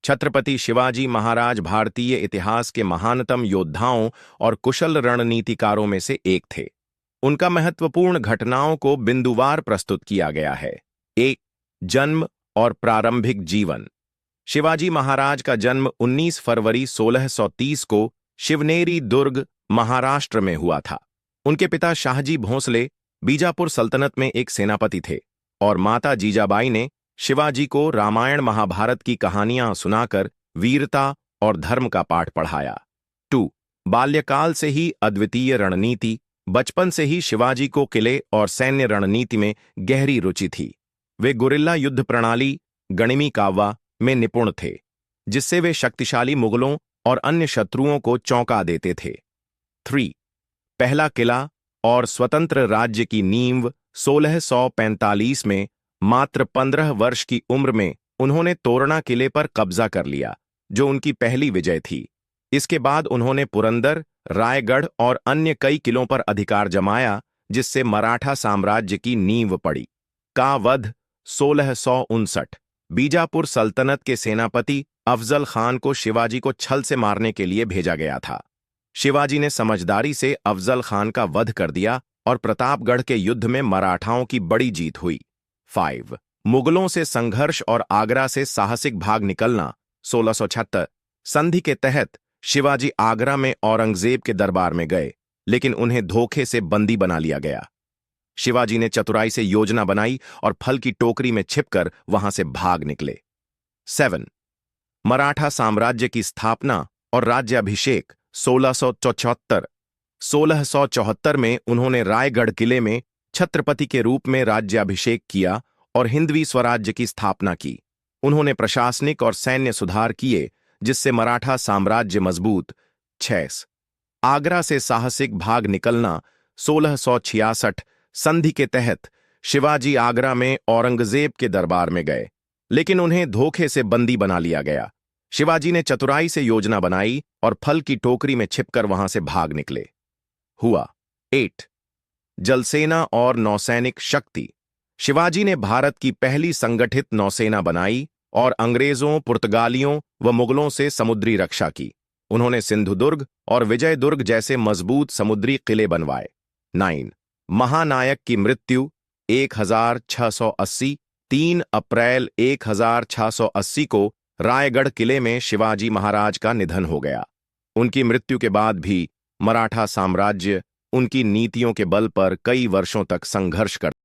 छत्रपति शिवाजी महाराज भारतीय इतिहास के महानतम योद्धाओं और कुशल रणनीतिकारों में से एक थे। उनका महत्वपूर्ण घटनाओं को बिंदुवार प्रस्तुत किया गया है। 1. जन्म और प्रारंभिक जीवन। शिवाजी महाराज का जन्म 19 फरवरी 1630 को शिवनेरी दुर्ग, महाराष्ट्र में हुआ था। उनके पिता शाहजी भोंसले बीजापुर सल्तनत में एक सेनापति थे और माता जीजाबाई ने शिवाजी को रामायण महाभारत की कहानियां सुनाकर वीरता और धर्म का पाठ पढ़ाया। 2. बाल्यकाल से ही अद्वितीय रणनीति। बचपन से ही शिवाजी को किले और सैन्य रणनीति में गहरी रुचि थी। वे गुरिल्ला युद्ध प्रणाली, गणिमी काव्वा में निपुण थे, जिससे वे शक्तिशाली मुगलों और अन्य शत्रुओं को चौंका देते थे। 3. पहला किला और स्वतंत्र राज्य की नींव। 1645 में मात्र 15 वर्ष की उम्र में उन्होंने तोरणा किले पर कब्जा कर लिया, जो उनकी पहली विजय थी। इसके बाद उन्होंने पुरंदर, रायगढ़ और अन्य कई किलों पर अधिकार जमाया, जिससे मराठा साम्राज्य की नींव पड़ी। का वध 1659। बीजापुर सल्तनत के सेनापति अफजल खान को शिवाजी को छल से मारने के लिए भेजा गया था। शिवाजी ने समझदारी से अफजल खान का वध कर दिया और प्रतापगढ़ के युद्ध में मराठाओं की बड़ी जीत हुई। 5. मुगलों से संघर्ष और आगरा से साहसिक भाग निकलना। 1676 संधि के तहत शिवाजी आगरा में औरंगजेब के दरबार में गए, लेकिन उन्हें धोखे से बंदी बना लिया गया। शिवाजी ने चतुराई से योजना बनाई और फल की टोकरी में छिपकर वहां से भाग निकले। 7. मराठा साम्राज्य की स्थापना और राज्याभिषेक। 1674 1674 में उन्होंने रायगढ़ किले में छत्रपति के रूप में राज्याभिषेक किया और हिंदवी स्वराज्य की स्थापना की। उन्होंने प्रशासनिक और सैन्य सुधार किए, जिससे मराठा साम्राज्य मजबूत। 6. आगरा से साहसिक भाग निकलना। 1666 संधि के तहत शिवाजी आगरा में औरंगजेब के दरबार में गए, लेकिन उन्हें धोखे से बंदी बना लिया गया। शिवाजी ने चतुराई से योजना बनाई और फल की टोकरी में छिपकर वहां से भाग निकले। हुआ। 8. जलसेना और नौसैनिक शक्ति। शिवाजी ने भारत की पहली संगठित नौसेना बनाई और अंग्रेजों, पुर्तगालियों व मुगलों से समुद्री रक्षा की। उन्होंने सिंधुदुर्ग और विजयदुर्ग जैसे मजबूत समुद्री किले बनवाए। 9. महानायक की मृत्यु। 1680 3 अप्रैल 1680 को रायगढ़ किले में शिवाजी महाराज का निधन हो गया। उनकी मृत्यु के बाद भी मराठा साम्राज्य उनकी नीतियों के बल पर कई वर्षों तक संघर्ष करता